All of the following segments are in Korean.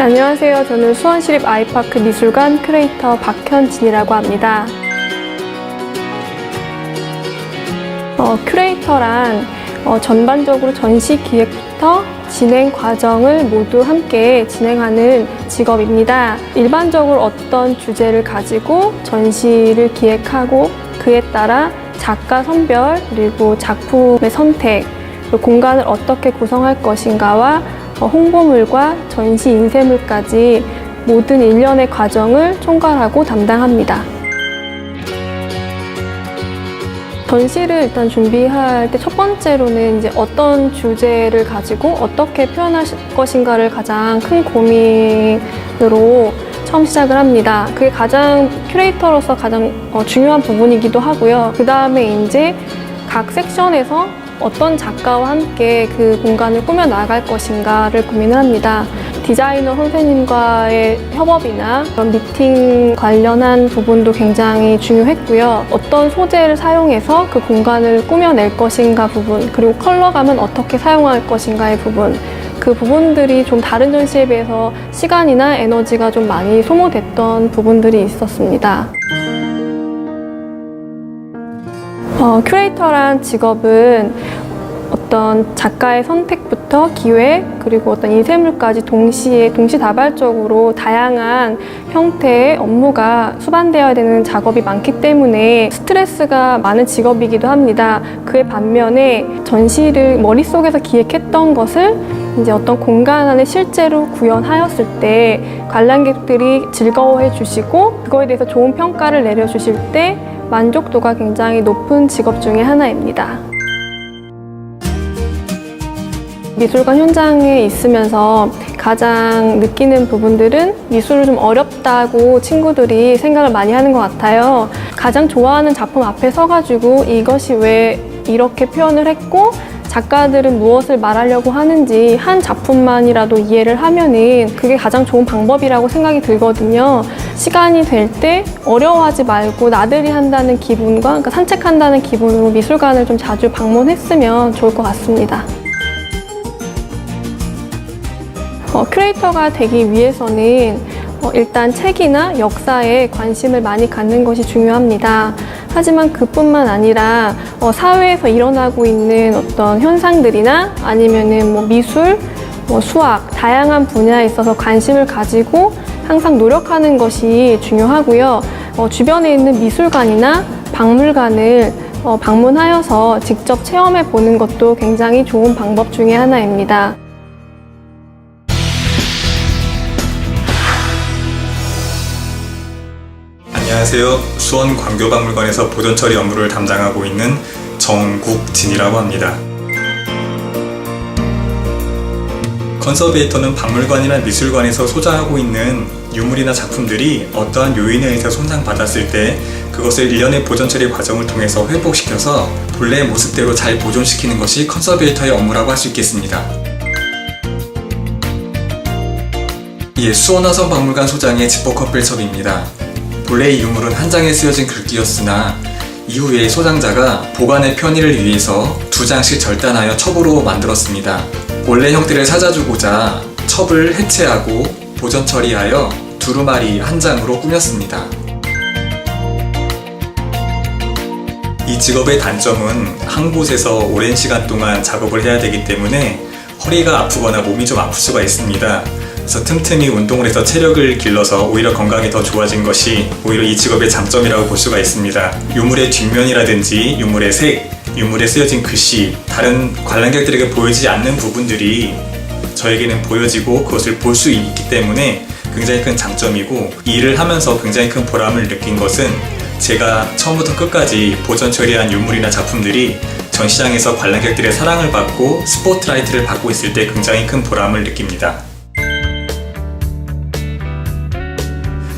안녕하세요. 저는 수원시립 아이파크 미술관 큐레이터 박현진이라고 합니다. 큐레이터란 전반적으로 전시 기획부터 진행 과정을 모두 함께 진행하는 직업입니다. 일반적으로 어떤 주제를 가지고 전시를 기획하고 그에 따라 작가 선별, 그리고 작품의 선택, 그리고 공간을 어떻게 구성할 것인가와 홍보물과 전시 인쇄물까지 모든 일련의 과정을 총괄하고 담당합니다. 전시를 일단 준비할 때 첫 번째로는 이제 어떤 주제를 가지고 어떻게 표현할 것인가를 가장 큰 고민으로 처음 시작을 합니다. 그게 가장 큐레이터로서 가장 중요한 부분이기도 하고요. 그 다음에 이제 각 섹션에서 어떤 작가와 함께 그 공간을 꾸며 나갈 것인가를 고민을 합니다. 디자이너 선생님과의 협업이나 그런 미팅 관련한 부분도 굉장히 중요했고요. 어떤 소재를 사용해서 그 공간을 꾸며낼 것인가 부분, 그리고 컬러감은 어떻게 사용할 것인가의 부분, 그 부분들이 좀 다른 전시에 비해서 시간이나 에너지가 좀 많이 소모됐던 부분들이 있었습니다. 큐레이터란 직업은 어떤 작가의 선택부터 기획, 그리고 어떤 인쇄물까지 동시다발적으로 다양한 형태의 업무가 수반되어야 되는 작업이 많기 때문에 스트레스가 많은 직업이기도 합니다. 그에 반면에 전시를 머릿속에서 기획했던 것을 이제 어떤 공간 안에 실제로 구현하였을 때 관람객들이 즐거워해 주시고 그거에 대해서 좋은 평가를 내려주실 때 만족도가 굉장히 높은 직업 중에 하나입니다. 미술관 현장에 있으면서 가장 느끼는 부분들은 미술을 좀 어렵다고 친구들이 생각을 많이 하는 것 같아요. 가장 좋아하는 작품 앞에 서가지고 이것이 왜 이렇게 표현을 했고 작가들은 무엇을 말하려고 하는지 한 작품만이라도 이해를 하면은 그게 가장 좋은 방법이라고 생각이 들거든요. 시간이 될 때 어려워하지 말고 나들이 한다는 기분과 그러니까 산책한다는 기분으로 미술관을 좀 자주 방문했으면 좋을 것 같습니다. 큐레이터가 되기 위해서는 일단 책이나 역사에 관심을 많이 갖는 것이 중요합니다. 하지만 그뿐만 아니라 사회에서 일어나고 있는 어떤 현상들이나 아니면은 미술, 수학, 다양한 분야에 있어서 관심을 가지고 항상 노력하는 것이 중요하고요. 주변에 있는 미술관이나 박물관을 방문하여서 직접 체험해 보는 것도 굉장히 좋은 방법 중에 하나입니다. 안녕하세요. 수원 광교박물관에서 보존처리 업무를 담당하고 있는 정국진이라고 합니다. 컨서베이터는 박물관이나 미술관에서 소장하고 있는 유물이나 작품들이 어떠한 요인에 의해서 손상받았을 때 그것을 일련의 보존처리 과정을 통해서 회복시켜서 본래의 모습대로 잘 보존시키는 것이 컨서베이터의 업무라고 할 수 있겠습니다. 수원화성박물관 소장의 지퍼커필첩입니다. 본래 이 유물은 한 장에 쓰여진 글귀였으나 이후에 소장자가 보관의 편의를 위해서 2장씩 절단하여 첩으로 만들었습니다. 원래 형태를 찾아주고자 첩을 해체하고 보존 처리하여 두루마리 한 장으로 꾸몄습니다. 이 직업의 단점은 한 곳에서 오랜 시간 동안 작업을 해야 되기 때문에 허리가 아프거나 몸이 좀 아플 수가 있습니다. 그래서 틈틈이 운동을 해서 체력을 길러서 오히려 건강이 더 좋아진 것이 오히려 이 직업의 장점이라고 볼 수가 있습니다. 유물의 뒷면이라든지 유물의 색, 유물에 쓰여진 글씨, 다른 관람객들에게 보여지지 않는 부분들이 저에게는 보여지고 그것을 볼 수 있기 때문에 굉장히 큰 장점이고, 이 일을 하면서 굉장히 큰 보람을 느낀 것은 제가 처음부터 끝까지 보존 처리한 유물이나 작품들이 전시장에서 관람객들의 사랑을 받고 스포트라이트를 받고 있을 때 굉장히 큰 보람을 느낍니다.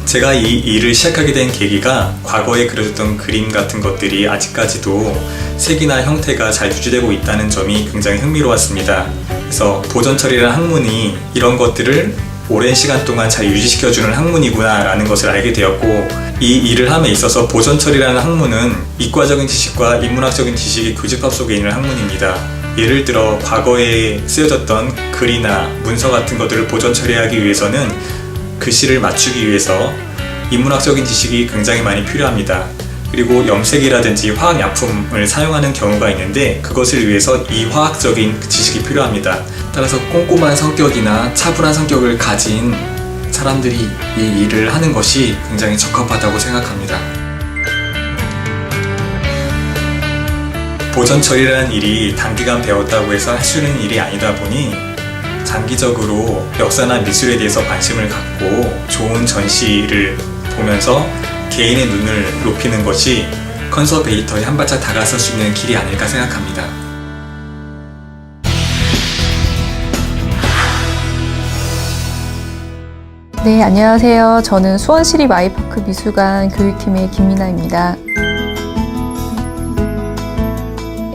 제가 이 일을 시작하게 된 계기가 과거에 그려졌던 그림 같은 것들이 아직까지도 색이나 형태가 잘 유지되고 있다는 점이 굉장히 흥미로웠습니다. 그래서 보존 처리라는 학문이 이런 것들을 오랜 시간 동안 잘 유지시켜주는 학문이구나 라는 것을 알게 되었고, 이 일을 함에 있어서 보존 처리라는 학문은 이과적인 지식과 인문학적인 지식이 교집합 속에 있는 학문입니다. 예를 들어 과거에 쓰여졌던 글이나 문서 같은 것들을 보존 처리하기 위해서는 글씨를 맞추기 위해서 인문학적인 지식이 굉장히 많이 필요합니다. 그리고 염색이라든지 화학약품을 사용하는 경우가 있는데 그것을 위해서 이화학적인 지식이 필요합니다. 따라서 꼼꼼한 성격이나 차분한 성격을 가진 사람들이 이 일을 하는 것이 굉장히 적합하다고 생각합니다. 보존 처리라는 일이 단기간 배웠다고 해서 할 수 있는 일이 아니다 보니 장기적으로 역사나 미술에 대해서 관심을 갖고 좋은 전시를 보면서 개인의 눈을 높이는 것이 컨서베이터에 한 발짝 다가설 수 있는 길이 아닐까 생각합니다. 네, 안녕하세요. 저는 수원시립 아이파크 미술관 교육팀의 김민아입니다.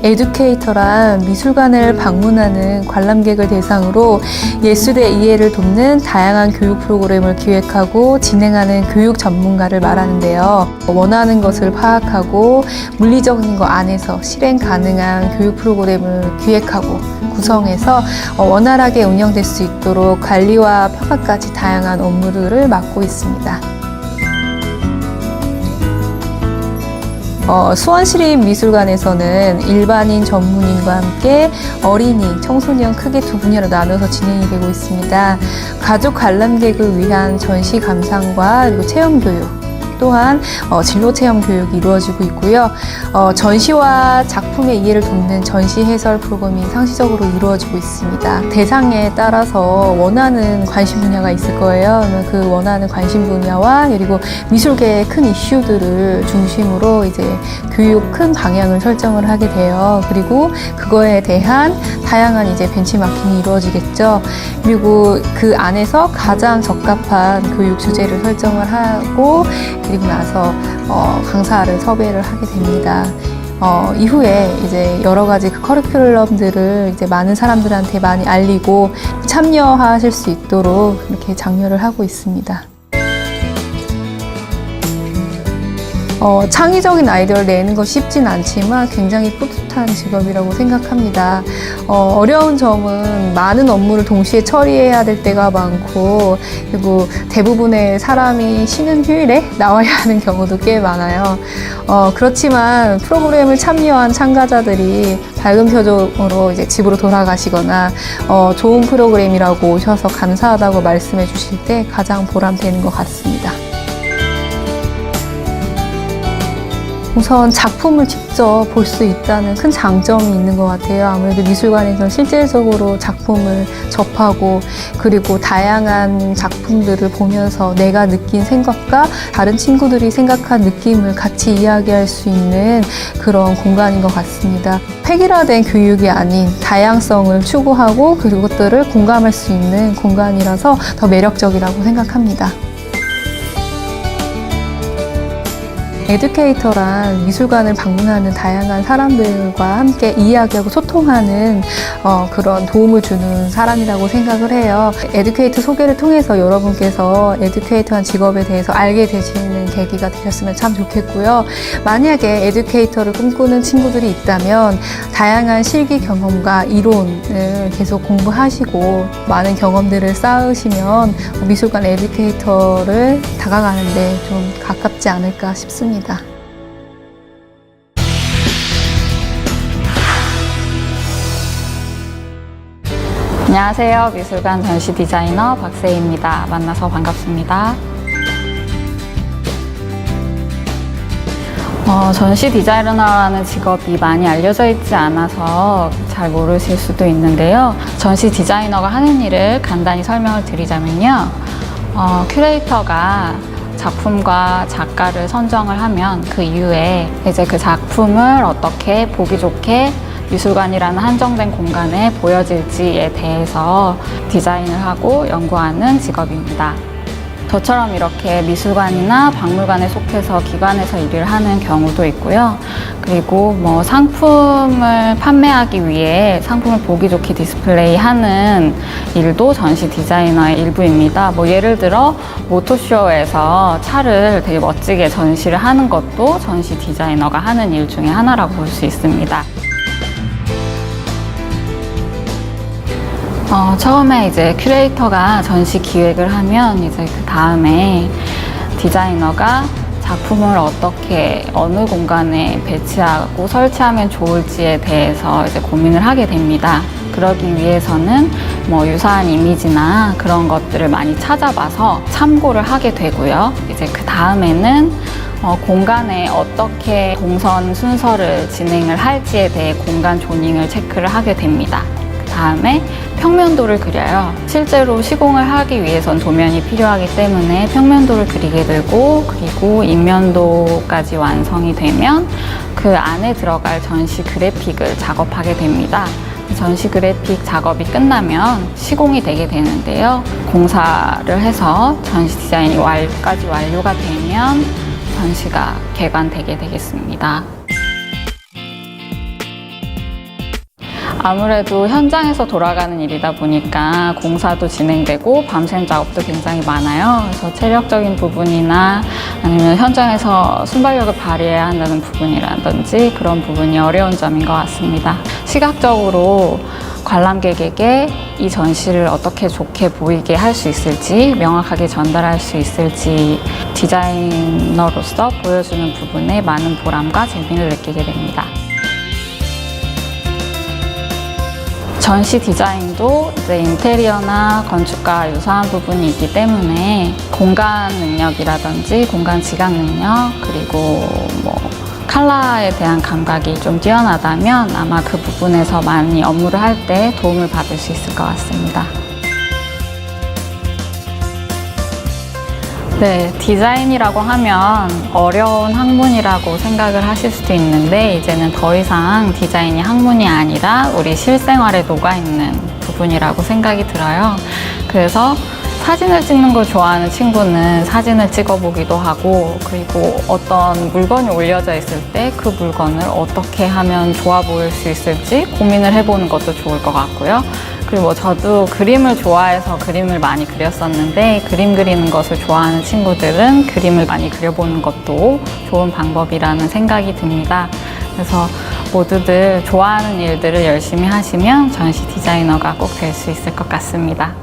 에듀케이터란 미술관을 방문하는 관람객을 대상으로 예술의 이해를 돕는 다양한 교육 프로그램을 기획하고 진행하는 교육 전문가를 말하는데요. 원하는 것을 파악하고 물리적인 것 안에서 실행 가능한 교육 프로그램을 기획하고 구성해서 원활하게 운영될 수 있도록 관리와 평가까지 다양한 업무를 맡고 있습니다. 수원시립미술관에서는 일반인 전문인과 함께 어린이, 청소년 크게 두 분야로 나눠서 진행이 되고 있습니다. 가족 관람객을 위한 전시 감상과 그리고 체험 교육, 또한 진로 체험 교육이 이루어지고 있고요. 전시와 작품의 이해를 돕는 전시 해설 프로그램이 상시적으로 이루어지고 있습니다. 대상에 따라서 원하는 관심 분야가 있을 거예요. 그 원하는 관심 분야와 그리고 미술계의 큰 이슈들을 중심으로 이제 교육 큰 방향을 설정을 하게 돼요. 그리고 그거에 대한 다양한 이제 벤치마킹이 이루어지겠죠. 그리고 그 안에서 가장 적합한 교육 주제를 설정을 하고 그리고 나서 강사를 섭외를 하게 됩니다. 이후에 이제 여러 가지 그 커리큘럼들을 이제 많은 사람들한테 많이 알리고 참여하실 수 있도록 이렇게 장려를 하고 있습니다. 창의적인 아이디어를 내는 것 쉽진 않지만 굉장히 뿌듯한 직업이라고 생각합니다. 어려운 점은 많은 업무를 동시에 처리해야 될 때가 많고 그리고 대부분의 사람이 쉬는 휴일에 나와야 하는 경우도 꽤 많아요. 그렇지만 프로그램을 참여한 참가자들이 밝은 표정으로 이제 집으로 돌아가시거나 좋은 프로그램이라고 오셔서 감사하다고 말씀해 주실 때 가장 보람되는 것 같습니다. 우선 작품을 직접 볼 수 있다는 큰 장점이 있는 것 같아요. 아무래도 미술관에서는 실질적으로 작품을 접하고 그리고 다양한 작품들을 보면서 내가 느낀 생각과 다른 친구들이 생각한 느낌을 같이 이야기할 수 있는 그런 공간인 것 같습니다. 획일화된 교육이 아닌 다양성을 추구하고 그것들을 공감할 수 있는 공간이라서 더 매력적이라고 생각합니다. 에듀케이터란 미술관을 방문하는 다양한 사람들과 함께 이야기하고 소통하는 그런 도움을 주는 사람이라고 생각을 해요. 에듀케이터 소개를 통해서 여러분께서 에듀케이터한 직업에 대해서 알게 되시는 계기가 되셨으면 참 좋겠고요. 만약에 에듀케이터를 꿈꾸는 친구들이 있다면 다양한 실기 경험과 이론을 계속 공부하시고 많은 경험들을 쌓으시면 미술관 에듀케이터를 다가가는데 좀 가깝지 않을까 싶습니다. 안녕하세요. 미술관 전시 디자이너 박세희입니다. 만나서 반갑습니다. 전시 디자이너라는 직업이 많이 알려져 있지 않아서 잘 모르실 수도 있는데요. 전시 디자이너가 하는 일을 간단히 설명을 드리자면요. 큐레이터가 작품과 작가를 선정을 하면 그 이후에 이제 그 작품을 어떻게 보기 좋게 미술관이라는 한정된 공간에 보여질지에 대해서 디자인을 하고 연구하는 직업입니다. 저처럼 이렇게 미술관이나 박물관에 속해서 기관에서 일을 하는 경우도 있고요. 그리고 뭐 상품을 판매하기 위해 상품을 보기 좋게 디스플레이하는 일도 전시 디자이너의 일부입니다. 뭐 예를 들어 모토쇼에서 차를 되게 멋지게 전시를 하는 것도 전시 디자이너가 하는 일 중에 하나라고 볼 수 있습니다. 처음에 이제 큐레이터가 전시 기획을 하면 이제 그 다음에 디자이너가 작품을 어떻게 어느 공간에 배치하고 설치하면 좋을지에 대해서 이제 고민을 하게 됩니다. 그러기 위해서는 뭐 유사한 이미지나 그런 것들을 많이 찾아봐서 참고를 하게 되고요. 이제 그 다음에는 공간에 어떻게 동선 순서를 진행을 할지에 대해 공간 조닝을 체크를 하게 됩니다. 그 다음에 평면도를 그려요. 실제로 시공을 하기 위해선 도면이 필요하기 때문에 평면도를 그리게 되고, 그리고 인면도까지 완성이 되면 그 안에 들어갈 전시 그래픽을 작업하게 됩니다. 전시 그래픽 작업이 끝나면 시공이 되게 되는데요. 공사를 해서 전시 디자인이 완료가 되면 전시가 개관되게 되겠습니다. 아무래도 현장에서 돌아가는 일이다 보니까 공사도 진행되고 밤샘 작업도 굉장히 많아요. 그래서 체력적인 부분이나 아니면 현장에서 순발력을 발휘해야 한다는 부분이라든지 그런 부분이 어려운 점인 것 같습니다. 시각적으로 관람객에게 이 전시를 어떻게 좋게 보이게 할 수 있을지, 명확하게 전달할 수 있을지 디자이너로서 보여주는 부분에 많은 보람과 재미를 느끼게 됩니다. 전시 디자인도 이제 인테리어나 건축과 유사한 부분이 있기 때문에 공간 능력이라든지 공간 지각 능력, 그리고 뭐 컬러에 대한 감각이 좀 뛰어나다면 아마 그 부분에서 많이 업무를 할 때 도움을 받을 수 있을 것 같습니다. 네, 디자인이라고 하면 어려운 학문이라고 생각을 하실 수도 있는데, 이제는 더 이상 디자인이 학문이 아니라 우리 실생활에 녹아있는 부분이라고 생각이 들어요. 그래서 사진을 찍는 걸 좋아하는 친구는 사진을 찍어보기도 하고, 그리고 어떤 물건이 올려져 있을 때 그 물건을 어떻게 하면 좋아 보일 수 있을지 고민을 해보는 것도 좋을 것 같고요. 그리고 저도 그림을 좋아해서 그림을 많이 그렸었는데, 그림 그리는 것을 좋아하는 친구들은 그림을 많이 그려보는 것도 좋은 방법이라는 생각이 듭니다. 그래서 모두들 좋아하는 일들을 열심히 하시면 전시 디자이너가 꼭 될 수 있을 것 같습니다.